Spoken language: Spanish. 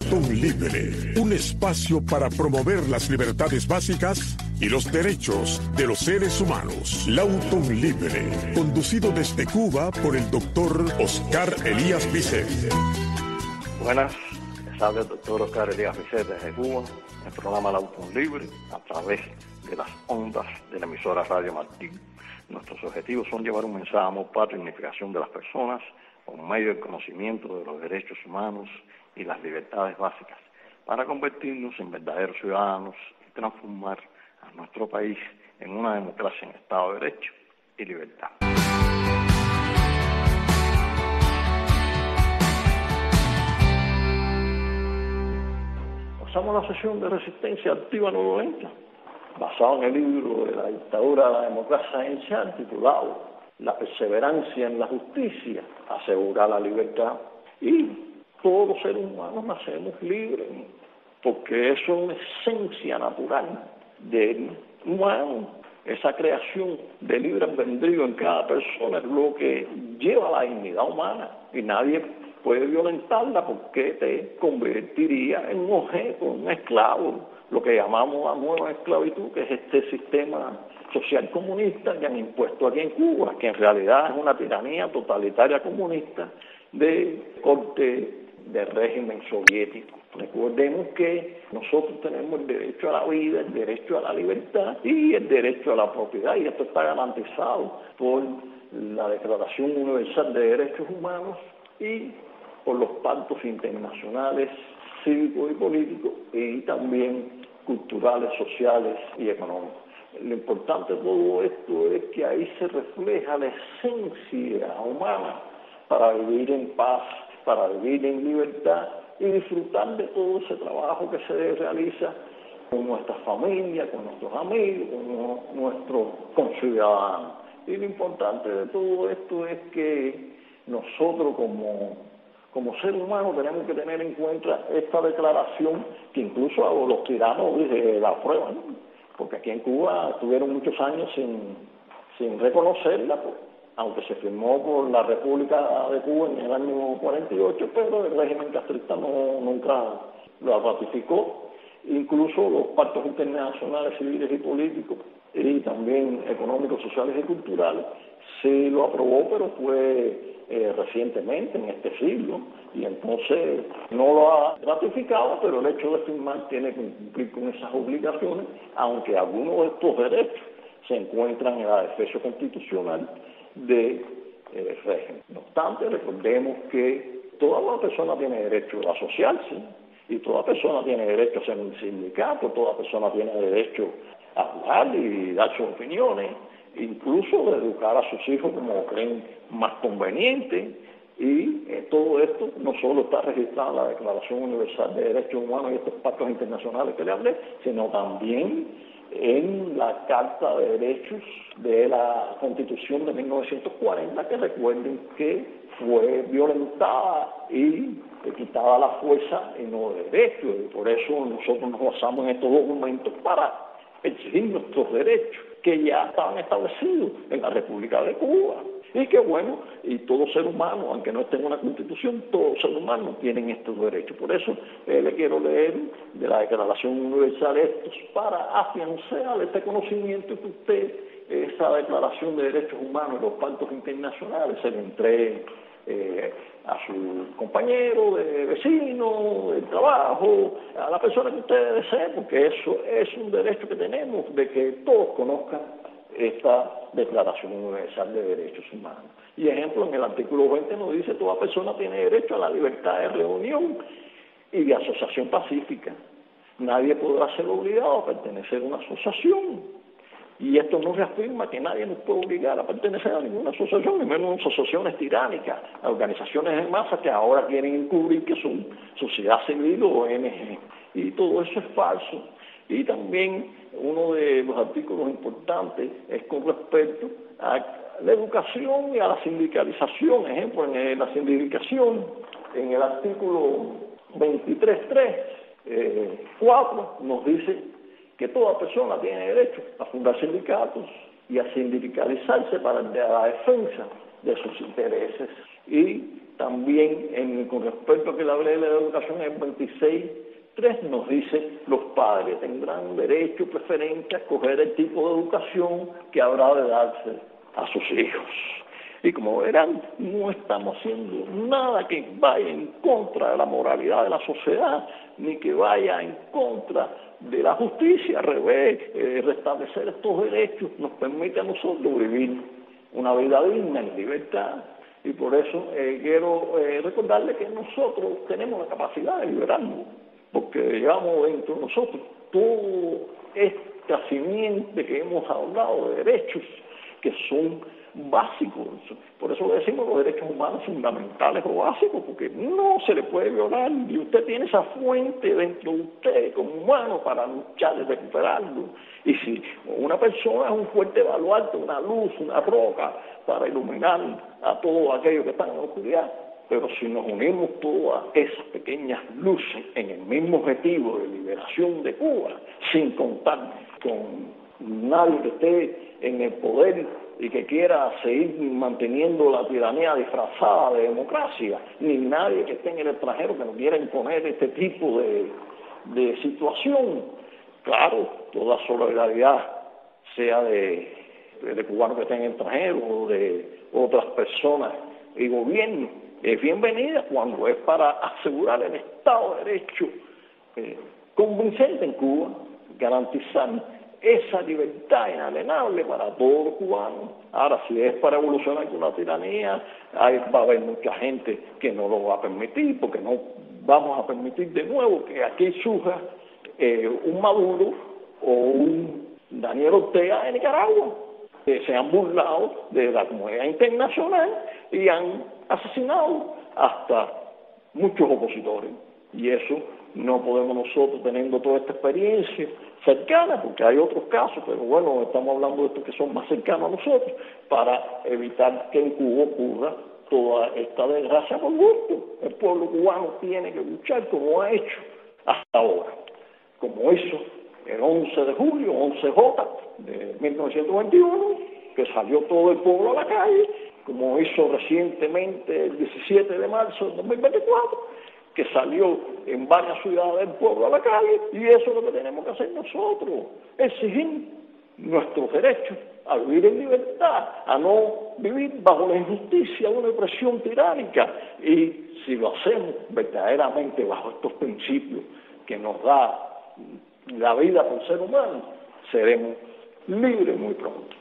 Auton Libre, un espacio para promover las libertades básicas y los derechos de los seres humanos. Auton Libre, conducido desde Cuba por el doctor Oscar Elías Vicente. Buenas, les habla el doctor Oscar Elías Vicente desde Cuba, en el programa Auton Libre, a través de las ondas de la emisora Radio Martín. Nuestros objetivos son llevar un mensaje de amor patrio y dignificación de las personas por medio del conocimiento de los derechos humanos y las libertades básicas, para convertirnos en verdaderos ciudadanos y transformar a nuestro país en una democracia en Estado de Derecho y libertad. Pasamos a la sesión de resistencia activa no violenta, basado en el libro de la dictadura de la democracia en Chad, titulado La perseverancia en la justicia, asegurar la libertad. Y todos los seres humanos nacemos libres, porque eso es una esencia natural del humano. Esa creación de libre albedrío en cada persona es lo que lleva a la dignidad humana, y nadie puede violentarla porque te convertiría en un objeto, un esclavo, lo que llamamos la nueva esclavitud, que es este sistema social comunista que han impuesto aquí en Cuba, que en realidad es una tiranía totalitaria comunista de corte del régimen soviético. Recordemos que nosotros tenemos el derecho a la vida, el derecho a la libertad y el derecho a la propiedad, y esto está garantizado por la Declaración Universal de Derechos Humanos y por los pactos internacionales cívicos y políticos, y también culturales, sociales y económicos. Lo importante de todo esto es que ahí se refleja la esencia humana para vivir en paz, para vivir en libertad y disfrutar de todo ese trabajo que se realiza con nuestra familia, con nuestros amigos, con nuestros conciudadanos. Y lo importante de todo esto es que nosotros como ser humano tenemos que tener en cuenta esta declaración que incluso los tiranos la aprueban, ¿no? Porque aquí en Cuba tuvieron muchos años sin reconocerla, pues, aunque se firmó por la República de Cuba en el año 48, pero el régimen castrista nunca lo ratificó. Incluso los pactos internacionales civiles y políticos y también económicos, sociales y culturales se lo aprobó, pero fue recientemente, en este siglo, y entonces no lo ha ratificado, pero el hecho de firmar tiene que cumplir con esas obligaciones, aunque algunos de estos derechos se encuentran en la defensa constitucional del régimen. No obstante, recordemos que toda persona tiene derecho a asociarse, y toda persona tiene derecho a ser un sindicato, toda persona tiene derecho a hablar y dar sus opiniones, incluso de educar a sus hijos como creen más conveniente, y todo esto no solo está registrado en la Declaración Universal de Derechos Humanos y estos pactos internacionales que le hablé, sino también en la Carta de Derechos de la Constitución de 1940, que recuerden que fue violentada y quitada la fuerza en los derechos, y por eso nosotros nos basamos en estos documentos para exigir nuestros derechos, que ya estaban establecidos en la República de Cuba. Y que bueno, y todo ser humano, aunque no esté en una constitución, todo ser humano tienen estos derechos. Por eso le quiero leer de la Declaración Universal estos, para afianzar este conocimiento que usted, esa Declaración de Derechos Humanos y los pactos internacionales, se le entregue a su compañero de vecino, del trabajo, a la persona que usted desee, porque eso es un derecho que tenemos, de que todos conozcan esta Declaración Universal de Derechos Humanos. Y ejemplo, en el artículo 20 nos dice: toda persona tiene derecho a la libertad de reunión y de asociación pacífica. Nadie podrá ser obligado a pertenecer a una asociación. Y esto no reafirma que nadie nos puede obligar a pertenecer a ninguna asociación, ni menos asociaciones tiránicas, a organizaciones en masa que ahora quieren encubrir que son sociedad civil o ONG. Y todo eso es falso. Y también uno de los artículos importantes es con respecto a la educación y a la sindicalización. Ejemplo, en la sindicación, en el artículo 23.3, 4, nos dice que toda persona tiene derecho a fundar sindicatos y a sindicalizarse para la defensa de sus intereses. Y también con respecto a que la ley de educación en 26.3 nos dice los padres tendrán derecho preferente a escoger el tipo de educación que habrá de darse a sus hijos. Y como verán, no estamos haciendo nada que vaya en contra de la moralidad de la sociedad, ni que vaya en contra de la justicia. Al revés, restablecer estos derechos nos permite a nosotros vivir una vida digna en libertad. Y por eso quiero recordarle que nosotros tenemos la capacidad de liberarnos, porque llevamos dentro de nosotros todo este simiente que hemos hablado de derechos que son básicos. Por eso decimos los derechos humanos fundamentales o básicos, porque no se le puede violar y usted tiene esa fuente dentro de usted como humano para luchar y recuperarlo. Y si una persona es un fuerte baluarte, una luz, una roca para iluminar a todo aquello que está en la oscuridad, pero si nos unimos todas esas pequeñas luces en el mismo objetivo de liberación de Cuba, sin contar con nadie que esté en el poder y que quiera seguir manteniendo la tiranía disfrazada de democracia, ni nadie que esté en el extranjero que nos quiera imponer este tipo de situación. Claro, toda solidaridad, sea de cubanos que estén en el extranjero o de otras personas y gobiernos, es bienvenida cuando es para asegurar el Estado de Derecho convincente en Cuba, garantizar esa libertad inalienable para todos los cubanos. Ahora, si es para evolucionar con la tiranía, va a haber mucha gente que no lo va a permitir, porque no vamos a permitir de nuevo que aquí surja un Maduro o un Daniel Ortega de Nicaragua, que se han burlado de la comunidad internacional y han asesinado hasta muchos opositores. Y eso no podemos nosotros, teniendo toda esta experiencia cercana, porque hay otros casos, pero bueno, estamos hablando de estos que son más cercanos a nosotros, para evitar que en Cuba ocurra toda esta desgracia por gusto. El pueblo cubano tiene que luchar como ha hecho hasta ahora, como hizo el 11 de julio, 11J de 1921, que salió todo el pueblo a la calle, como hizo recientemente el 17 de marzo de 2024, que salió en varias ciudades del pueblo a la calle, y eso es lo que tenemos que hacer nosotros, exigir nuestros derechos a vivir en libertad, a no vivir bajo la injusticia de una opresión tiránica, y si lo hacemos verdaderamente bajo estos principios que nos da la vida por ser humano, seremos libres muy pronto.